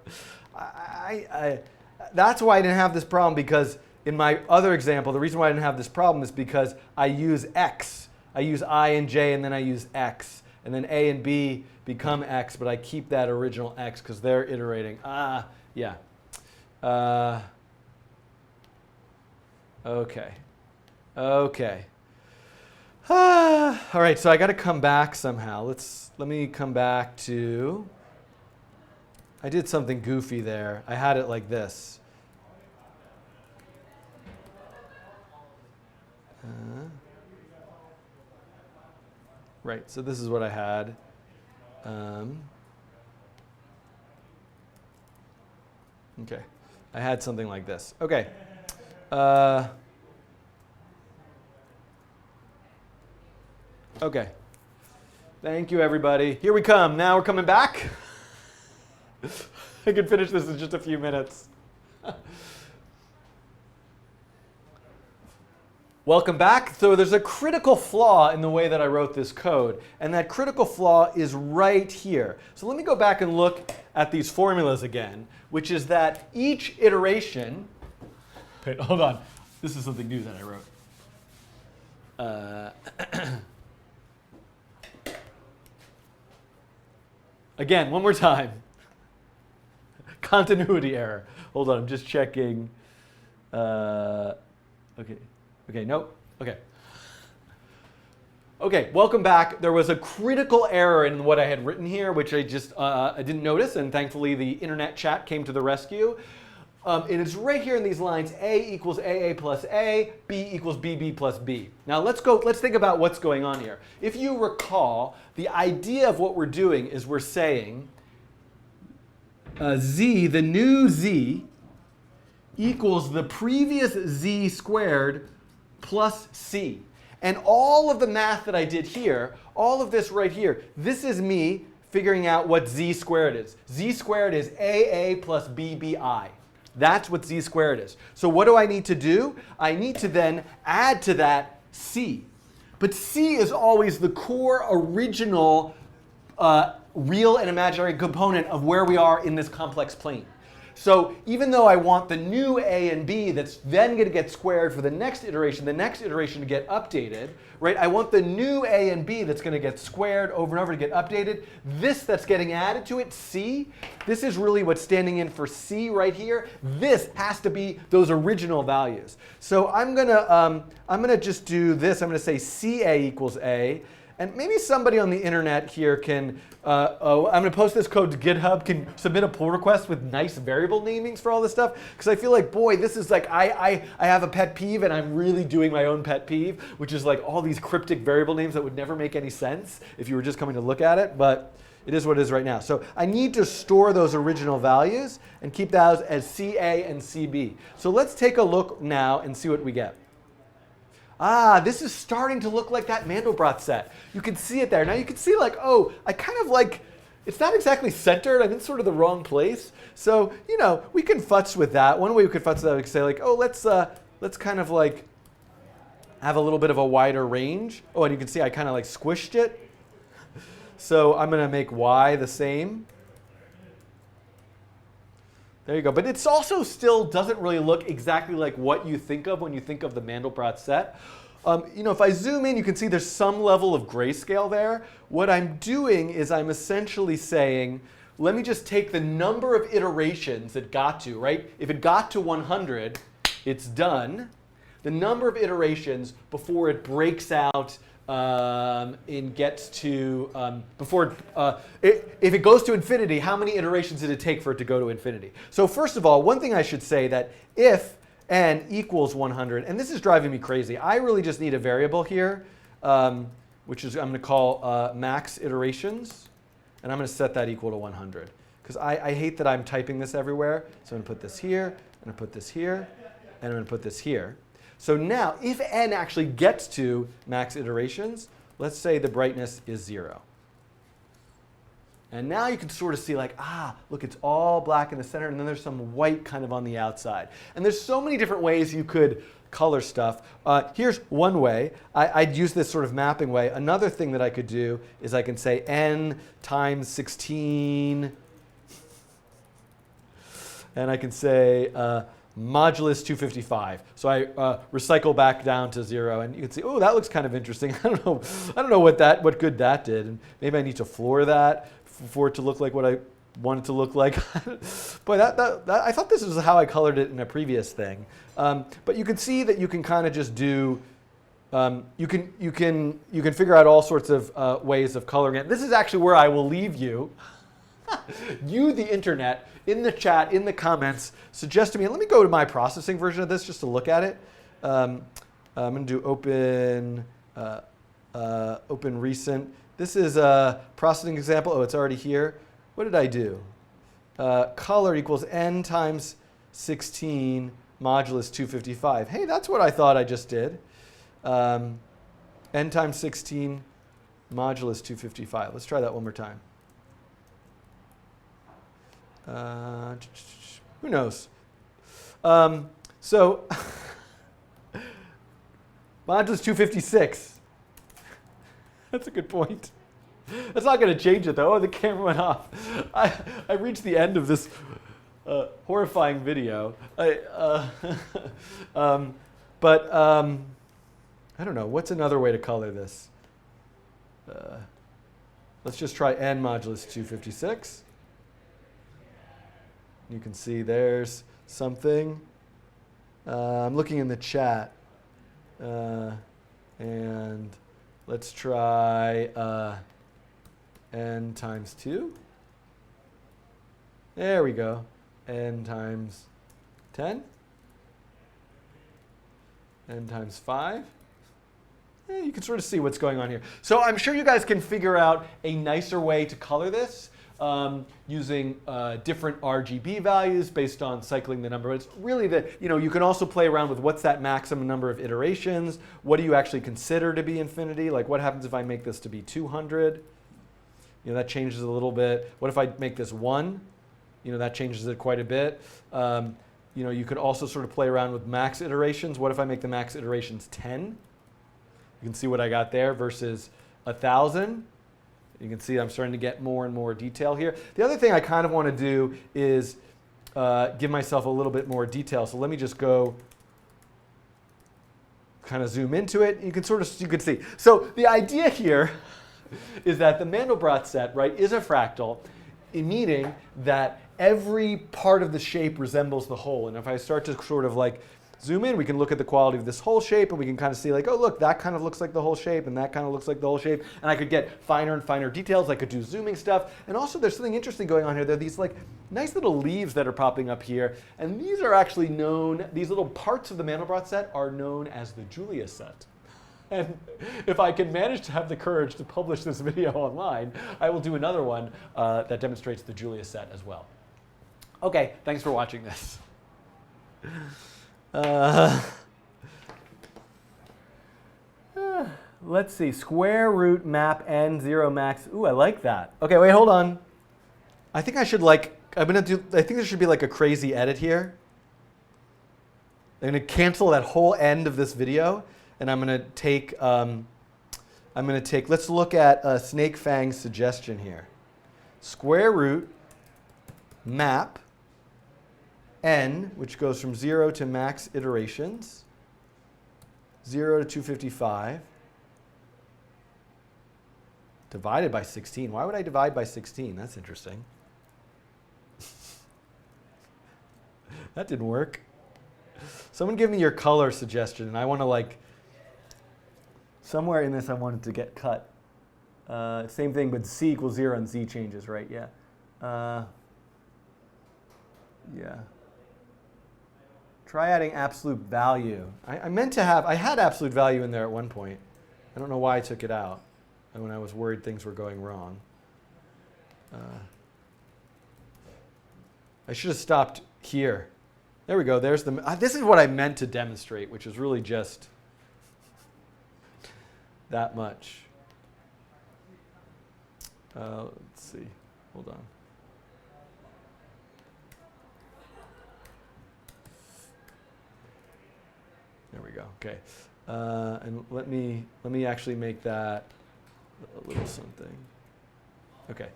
Speaker 1: That's why I didn't have this problem, because in my other example, the reason why I didn't have this problem is because I use X. I use I and J, and then I use X. And then A and B become X, but I keep that original X because they're iterating. Yeah. Okay. All right, so I got to come back somehow. Let me come back to... I did something goofy there. I had it like this. Right, so this is what I had. Okay, I had something like this. Okay. Okay. Thank you, everybody. Here we come. Now we're coming back. I can finish this in just a few minutes. Welcome back. So there's a critical flaw in the way that I wrote this code, and that critical flaw is right here. So let me go back and look at these formulas again, which is that each iteration... Wait, hold on. This is something new that I wrote. Again, one more time. Continuity error. Hold on, I'm just checking. Okay, nope. Okay. Okay, welcome back. There was a critical error in what I had written here, which I just I didn't notice, and thankfully the internet chat came to the rescue. And it's right here in these lines: A equals AA plus A, B equals BB plus B. Now let's think about what's going on here. If you recall, the idea of what we're doing is we're saying Z, the new Z, equals the previous Z squared plus C. And all of the math that I did here, all of this right here, this is me figuring out what Z squared is. Z squared is AA plus BBI. That's what Z squared is. So what do I need to do? I need to then add to that C. But C is always the core original real and imaginary component of where we are in this complex plane. So even though I want the new A and B that's then going to get squared for the next iteration to get updated, right? I want the new A and B that's going to get squared over and over to get updated. This that's getting added to it, C, this is really what's standing in for C right here. This has to be those original values. So I'm gonna just do this. I'm going to say CA equals A. And maybe somebody on the internet here can, I'm going to post this code to GitHub, can submit a pull request with nice variable namings for all this stuff. Because I feel like, boy, this is like, I have a pet peeve, and I'm really doing my own pet peeve, which is like all these cryptic variable names that would never make any sense if you were just coming to look at it. But it is what it is right now. So I need to store those original values and keep those as CA and CB. So let's take a look now and see what we get. Ah, this is starting to look like that Mandelbrot set. You can see it there. Now you can see like, oh, I kind of like, it's not exactly centered. I'm in sort of the wrong place. So, you know, we can futz with that. One way we could futz with that, we could say like, oh, let's kind of like have a little bit of a wider range. Oh, and you can see I kind of like squished it. So I'm going to make Y the same. There you go. But it's also still doesn't really look exactly like what you think of when you think of the Mandelbrot set. You know, if I zoom in, you can see there's some level of grayscale there. What I'm doing is I'm essentially saying, let me just take the number of iterations it got to, right? If it got to 100, it's done. The number of iterations before it breaks out and gets to, if it goes to infinity, how many iterations did it take for it to go to infinity? So first of all, one thing I should say that if n equals 100, and this is driving me crazy, I really just need a variable here, which is I'm going to call max iterations, and I'm going to set that equal to 100. Because I hate that I'm typing this everywhere, so I'm going to put this here, I'm going to put this here, and I'm going to put this here. So now, if n actually gets to max iterations, let's say the brightness is 0. And now you can sort of see like, ah, look, it's all black in the center, and then there's some white kind of on the outside. And there's so many different ways you could color stuff. Here's one way. I'd use this sort of mapping way. Another thing that I could do is I can say n times 16, and I can say modulus 255. So I recycle back down to 0, and you can see, oh, that looks kind of interesting. I don't know what good that did, and maybe I need to floor that for it to look like what I want it to look like. But I thought this was how I colored it in a previous thing. But you can see that you can kind of just do. You can figure out all sorts of ways of coloring it. This is actually where I will leave you. You, the internet, in the chat, in the comments, suggest to me. And let me go to my processing version of this just to look at it. I'm going to do open recent. This is a processing example. Oh, it's already here. What did I do? Color equals n times 16 modulus 255. Hey, that's what I thought I just did. N times 16 modulus 255. Let's try that one more time. Who knows? So modulus 256. That's a good point. That's not going to change it though. Oh, the camera went off. I reached the end of this horrifying video. But I don't know. What's another way to color this? Let's just try n modulus 256. You can see there's something. I'm looking in the chat. And Let's try n times 2. There we go. N times 10. N times 5. You can sort of see what's going on here. So I'm sure you guys can figure out a nicer way to color this using different RGB values based on cycling the number. But it's really you can also play around with what's that maximum number of iterations. What do you actually consider to be infinity? Like what happens if I make this to be 200? That changes a little bit. What if I make this 1? That changes it quite a bit. You could also sort of play around with max iterations. What if I make the max iterations 10? You can see what I got there versus 1,000. You can see I'm starting to get more and more detail here. The other thing I kind of want to do is give myself a little bit more detail. So let me just go kind of zoom into it. You can see. So the idea here is that the Mandelbrot set, right, is a fractal, meaning that every part of the shape resembles the whole. And if I start to sort of like zoom in, we can look at the quality of this whole shape, and we can kind of see like, oh, look, that kind of looks like the whole shape, and that kind of looks like the whole shape. And I could get finer and finer details. I could do zooming stuff. And also, there's something interesting going on here. There are these like nice little leaves that are popping up here. And these are actually known, these little parts of the Mandelbrot set are known as the Julia set. And if I can manage to have the courage to publish this video online, I will do another one that demonstrates the Julia set as well. OK, thanks for watching this. Let's see, square root map n 0 max. Ooh, I like that. OK, wait, hold on. I think I should I think there should be like a crazy edit here. I'm going to cancel that whole end of this video, and I'm going to take, let's look at Snake Fang's suggestion here. Square root map n, which goes from 0 to max iterations, 0 to 255, divided by 16. Why would I divide by 16? That's interesting. That didn't work. Someone give me your color suggestion, and I want to like, somewhere in this I want it to get cut. Same thing, but c equals 0 and z changes, right? Yeah. Yeah. Try adding absolute value. I had absolute value in there at one point. I don't know why I took it out when I was worried things were going wrong. I should have stopped here. There we go. There's the. This is what I meant to demonstrate, which is really just that much. Let's see. Hold on. There we go. Okay, and let me actually make that a little something. Okay.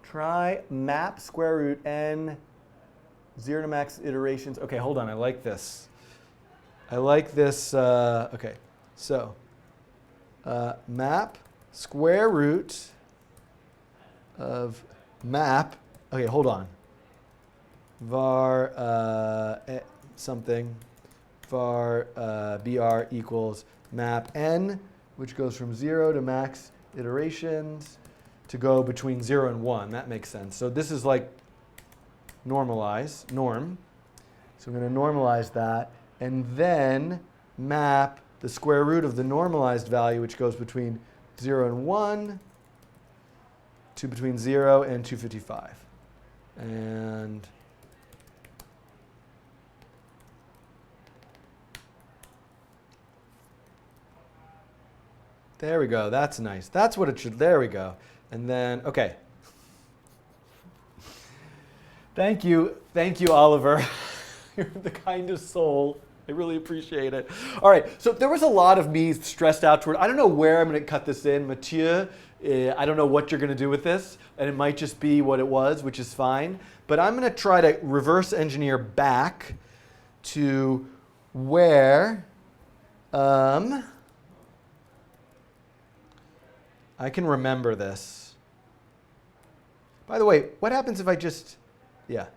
Speaker 1: Try map square root n 0 to max iterations. Okay, hold on. I like this. I like this. Okay, so map square root of map. Okay, hold on. Var something, var br equals map n, which goes from 0 to max iterations to go between 0 and 1. That makes sense. So this is like norm. So I'm going to normalize that, and then map the square root of the normalized value, which goes between 0 and 1, to between 0 and 255. And there we go. That's nice. That's what it should. There we go. And then, OK. Thank you, Oliver. You're the kindest soul. I really appreciate it. All right. So there was a lot of me stressed out toward. I don't know where I'm going to cut this in, Mathieu. I don't know what you're going to do with this, and it might just be what it was, which is fine. But I'm going to try to reverse engineer back to where I can remember this. By the way, what happens if I just, yeah.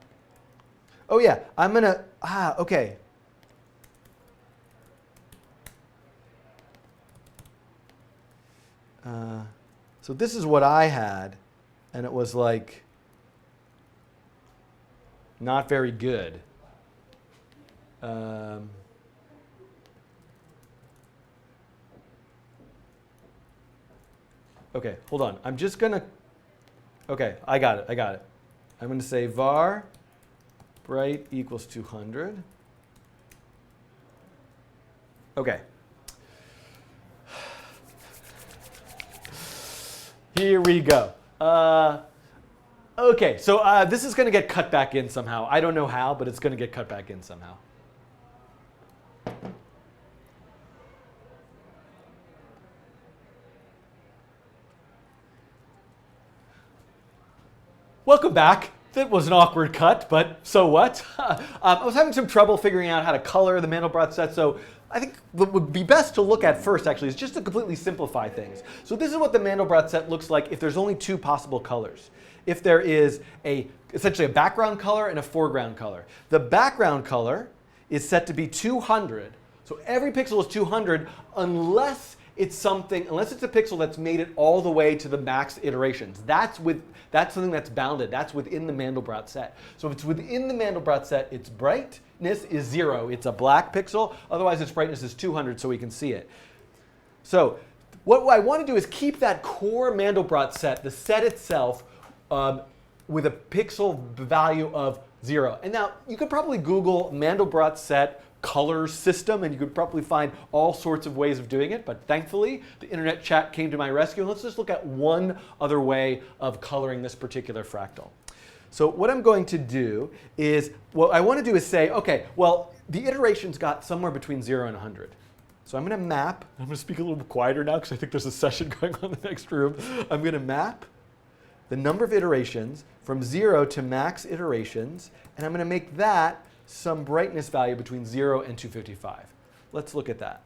Speaker 1: Oh yeah, I'm gonna, OK. So this is what I had, and it was like not very good. Okay, hold on. I'm just going to, okay, I got it. I'm going to say var bright equals 200. Okay. Here we go. Okay, so this is going to get cut back in somehow. I don't know how, but it's going to get cut back in somehow. Welcome back. That was an awkward cut, but so what? I was having some trouble figuring out how to color the Mandelbrot set, so I think what would be best to look at first, actually, is just to completely simplify things. So this is what the Mandelbrot set looks like if there's only two possible colors. If there is essentially a background color and a foreground color. The background color is set to be 200. So every pixel is 200 unless it's a pixel that's made it all the way to the max iterations. That's something that's bounded. That's within the Mandelbrot set. So if it's within the Mandelbrot set, its brightness is 0. It's a black pixel. Otherwise, its brightness is 200 so we can see it. So what I want to do is keep that core Mandelbrot set, the set itself, with a pixel value of 0. And now you could probably Google Mandelbrot set color system, and you could probably find all sorts of ways of doing it, but thankfully the internet chat came to my rescue, and let's just look at one other way of coloring this particular fractal. So what I'm going to do is, what I want to do is say, okay, well, the iterations got somewhere between 0 and 100. So I'm going to map, I'm going to speak a little bit quieter now because I think there's a session going on in the next room. I'm going to map the number of iterations from 0 to max iterations, and I'm going to make that some brightness value between 0 and 255. Let's look at that.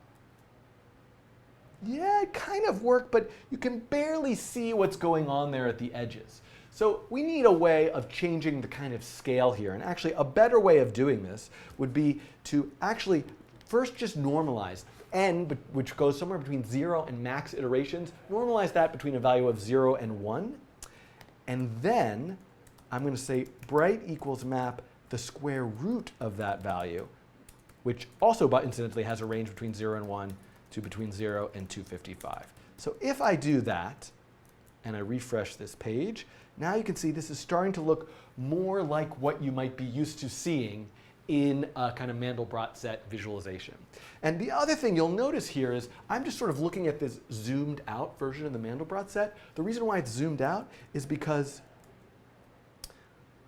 Speaker 1: Yeah, it kind of worked, but you can barely see what's going on there at the edges. So we need a way of changing the kind of scale here. And actually, a better way of doing this would be to actually first just normalize n, which goes somewhere between 0 and max iterations. Normalize that between a value of 0 and 1. And then I'm going to say bright equals map the square root of that value, which also incidentally has a range between 0 and 1 to between 0 and 255. So if I do that, and I refresh this page, now you can see this is starting to look more like what you might be used to seeing in a kind of Mandelbrot set visualization. And the other thing you'll notice here is I'm just sort of looking at this zoomed out version of the Mandelbrot set. The reason why it's zoomed out is because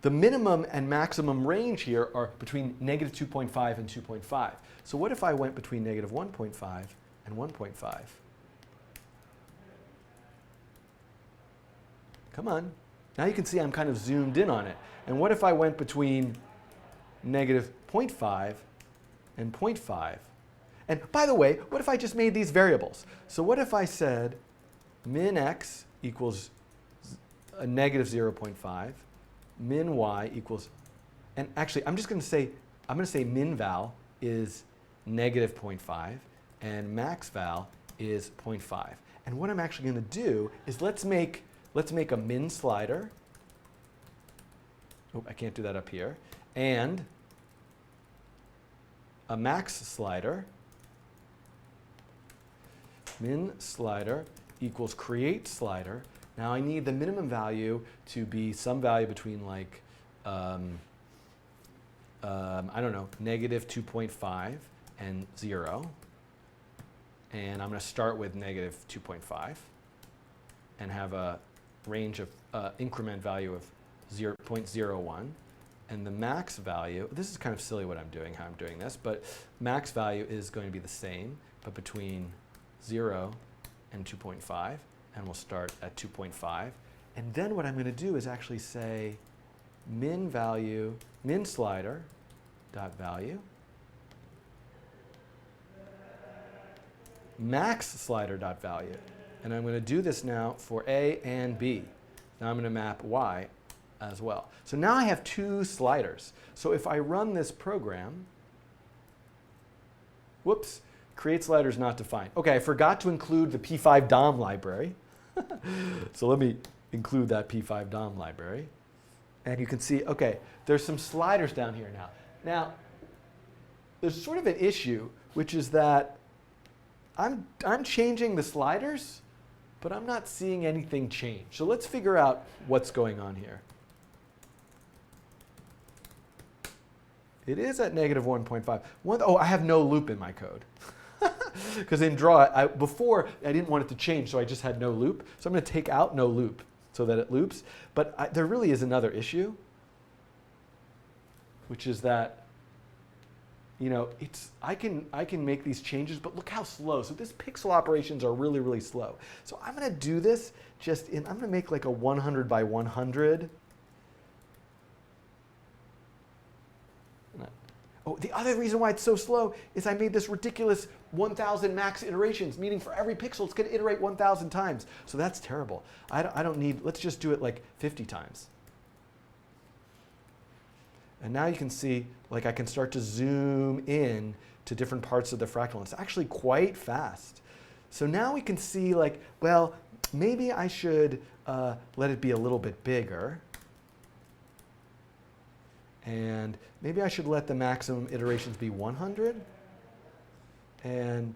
Speaker 1: the minimum and maximum range here are between negative 2.5 and 2.5. So what if I went between negative 1.5 and 1.5? Come on. Now you can see I'm kind of zoomed in on it. And what if I went between negative 0.5 and 0.5? And by the way, what if I just made these variables? So what if I said min x equals a negative 0.5, min y equals, and actually I'm going to say min val is negative 0.5 and max val is 0.5. And what I'm actually going to do is let's make a min slider. Oh, I can't do that up here. And a max slider. Min slider equals create slider. Now I need the minimum value to be some value between like, I don't know, negative 2.5 and 0. And I'm going to start with negative 2.5 and have a range of increment value of 0.01. And the max value, this is kind of silly what I'm doing, how I'm doing this, but max value is going to be the same, but between 0 and 2.5. And we'll start at 2.5. And then what I'm going to do is actually say min slider dot value, max slider dot value. And I'm going to do this now for A and B. Now I'm going to map Y as well. So now I have two sliders. So if I run this program, whoops, create sliders not defined. Okay, I forgot to include the p5 DOM library. So let me include that p5 DOM library. And you can see, okay, there's some sliders down here now. Now, there's sort of an issue, which is that I'm changing the sliders, but I'm not seeing anything change. So let's figure out what's going on here. It is at negative 1.5. Oh, I have no loop in my code. Because in draw, before I didn't want it to change, so I just had no loop. So I'm going to take out no loop so that it loops. But there really is another issue, which is that, you know, I can make these changes, but look how slow. So this pixel operations are really, really slow. So I'm going to do this I'm going to make like a 100 by 100. Oh, the other reason why it's so slow is I made this ridiculous 1,000 max iterations, meaning for every pixel, it's going to iterate 1,000 times. So that's terrible. I don't need, let's just do it like 50 times. And now you can see, like I can start to zoom in to different parts of the fractal. It's actually quite fast. So now we can see like, well, maybe I should let it be a little bit bigger. And maybe I should let the maximum iterations be 100. And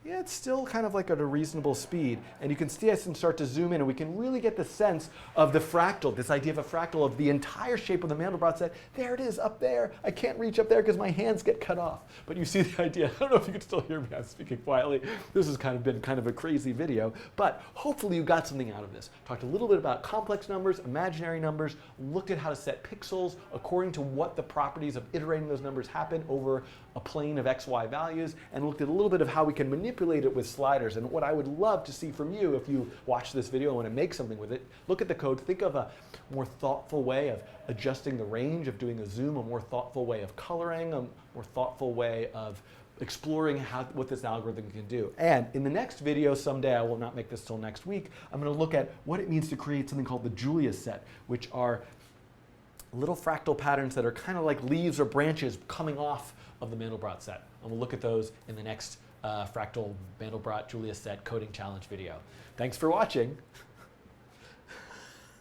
Speaker 1: yeah, it's still kind of like at a reasonable speed. And you can see I can start to zoom in, and we can really get the sense of the fractal, this idea of a fractal of the entire shape of the Mandelbrot set. There it is up there. I can't reach up there because my hands get cut off. But you see the idea. I don't know if you can still hear me. I'm speaking quietly. This has been kind of a crazy video. But hopefully you got something out of this. Talked a little bit about complex numbers, imaginary numbers, looked at how to set pixels according to what the properties of iterating those numbers happen over a plane of x, y values, and looked at a little bit of how we can manipulate it with sliders. And what I would love to see from you, if you watch this video and want to make something with it, look at the code, think of a more thoughtful way of adjusting the range, of doing a zoom, a more thoughtful way of coloring, a more thoughtful way of exploring what this algorithm can do. And in the next video, someday, I will not make this till next week, I'm going to look at what it means to create something called the Julius set, which are little fractal patterns that are kind of like leaves or branches coming off of the Mandelbrot set. And we'll look at those in the next fractal Mandelbrot Julius set coding challenge video. Thanks for watching.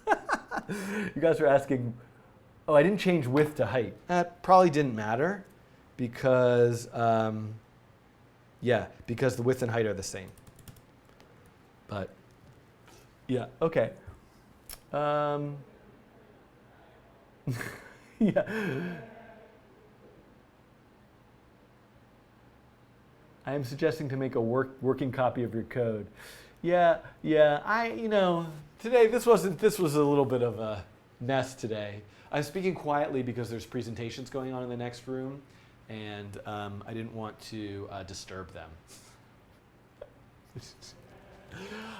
Speaker 1: You guys are asking, oh, I didn't change width to height. That probably didn't matter because, because the width and height are the same. But yeah, okay. Yeah. I am suggesting to make a working copy of your code. Yeah. Today this was a little bit of a mess today. I'm speaking quietly because there's presentations going on in the next room, and I didn't want to disturb them.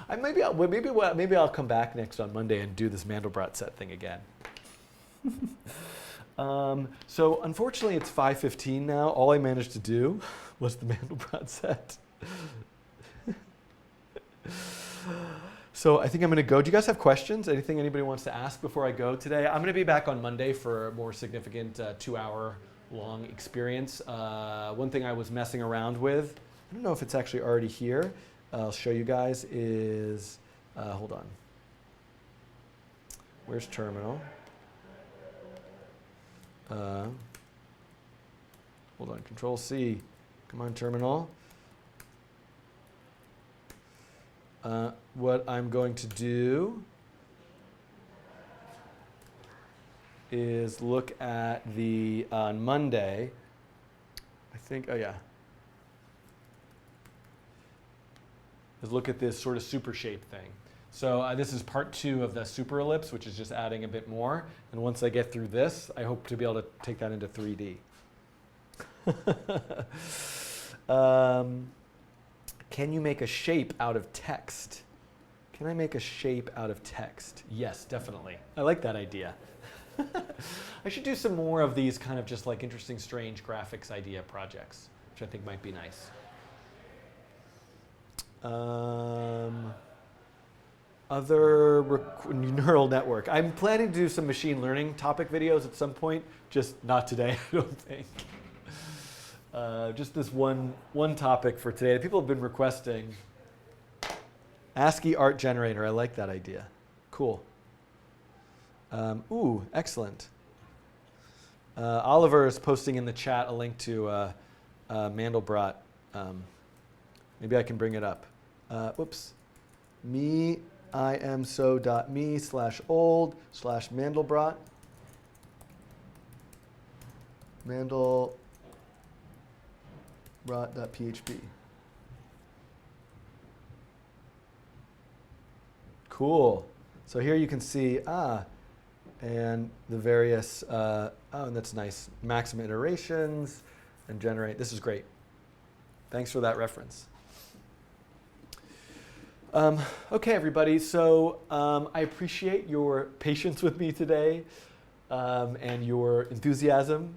Speaker 1: Maybe I'll come back next on Monday and do this Mandelbrot set thing again. So unfortunately it's 5:15 now. All I managed to do was the Mandelbrot set. So I think I'm going to go. Do you guys have questions? Anything anybody wants to ask before I go today? I'm going to be back on Monday for a more significant 2-hour long experience. One thing I was messing around with, I don't know if it's actually already here, I'll show you guys, is, hold on. Where's terminal? Hold on, Control C. Come on, terminal. What I'm going to do is look at on Monday, I think, is look at this sort of super shape thing. So this is part 2 of the super ellipse, which is just adding a bit more. And once I get through this, I hope to be able to take that into 3D. Can you make a shape out of text? Can I make a shape out of text? Yes, definitely. I like that idea. I should do some more of these kind of just like interesting, strange graphics idea projects, which I think might be nice. Other neural network. I'm planning to do some machine learning topic videos at some point, just not today, I don't think. Just this one topic for today. People have been requesting. ASCII art generator. I like that idea. Cool. Ooh, excellent. Oliver is posting in the chat a link to Mandelbrot. Maybe I can bring it up. Whoops. imso.me/old/Mandelbrot. Mandelbrot.php. Cool. So here you can see, and the various, oh, and that's nice, maximum iterations, and generate. This is great. Thanks for that reference. Okay, everybody, so I appreciate your patience with me today and your enthusiasm.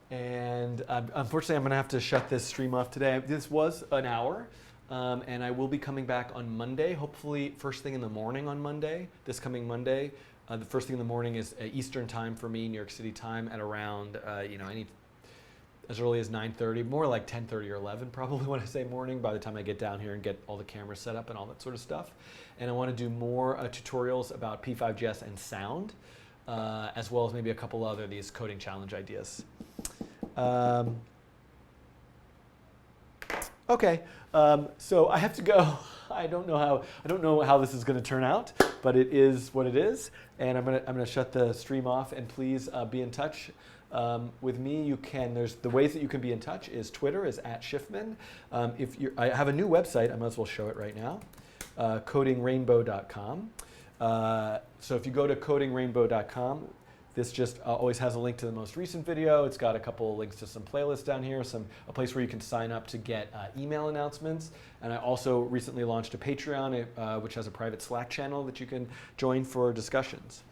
Speaker 1: And unfortunately, I'm going to have to shut this stream off today. This was an hour, and I will be coming back on Monday, hopefully first thing in the morning on Monday, this coming Monday. The first thing in the morning is Eastern time for me, New York City time, at around, as early as 9:30, more like 10:30 or 11 probably when I say morning, by the time I get down here and get all the cameras set up and all that sort of stuff. And I want to do more tutorials about p5.js and sound, as well as maybe a couple other these coding challenge ideas. Okay, so I have to go. I don't know how this is going to turn out, but it is what it is. And I'm gonna shut the stream off. And please be in touch with me. You can. There's the ways that you can be in touch is Twitter is @Schiffman. I have a new website. I might as well show it right now. Codingrainbow.com. So if you go to codingrainbow.com, this just always has a link to the most recent video. It's got a couple of links to some playlists down here, a place where you can sign up to get email announcements. And I also recently launched a Patreon, which has a private Slack channel that you can join for discussions.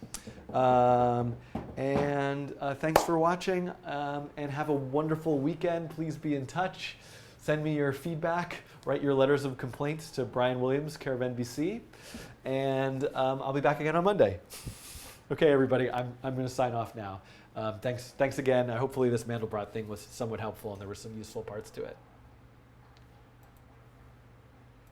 Speaker 1: Thanks for watching, and have a wonderful weekend. Please be in touch. Send me your feedback. Write your letters of complaints to Brian Williams, care of NBC. And I'll be back again on Monday. Okay, everybody, I'm going to sign off now. Thanks again. Hopefully this Mandelbrot thing was somewhat helpful and there were some useful parts to it.